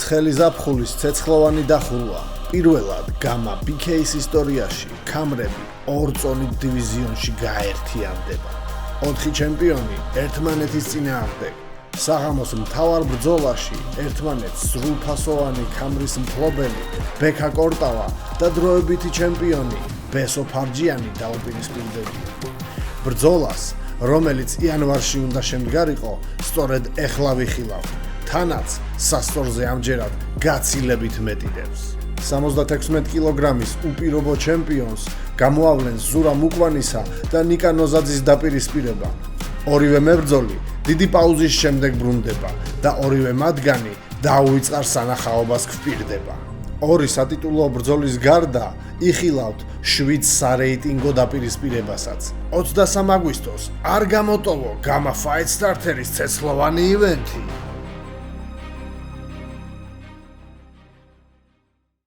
ცხელი ზაფხულის ცეცხლოვანი დახურვა. პირველად გამა BK-ის ისტორიაში ქამრები ორ წონით დივიზიონში გაერთიანდება. 4 ჩემპიონი ერთმანეთის წინააღმდეგ. საღამოს მთავარ ბრძოლაში ერთმანეთს სრულფასოვანი ქამრის მფლობელი ბექა კორტავა და დროებითი ჩემპიონი ბესო ფარჯიანი დაუპირისპირდებიან. ბრძოლას, რომელიც იანვარში უნდა შემდგარიყო, სწორედ ეხლა ვიხილავ. თანაც სასწორზე ამჯერად გაცილებით მეტიდებს. 76 კილოგრამის უპირობო ჩემპიონს გამოავლენს ზურა მუკვანისა და ნიკა ნოზაძის დაპირისპირება. ორივე მებრძოლი დიდი პაუზის შემდეგ ბრუნდება და ორივე მათგანი დაუვიწყარ სანახაობას გვპირდება. ორი სატიტულო ბრძოლის გარდა იხილავთ 7 სარეიტინგო დაპირისპირებასაც. 23 აგვისტოს არ გამოტოვო გამა ფაით სტარტერის ცეცხლოვანი ივენთი.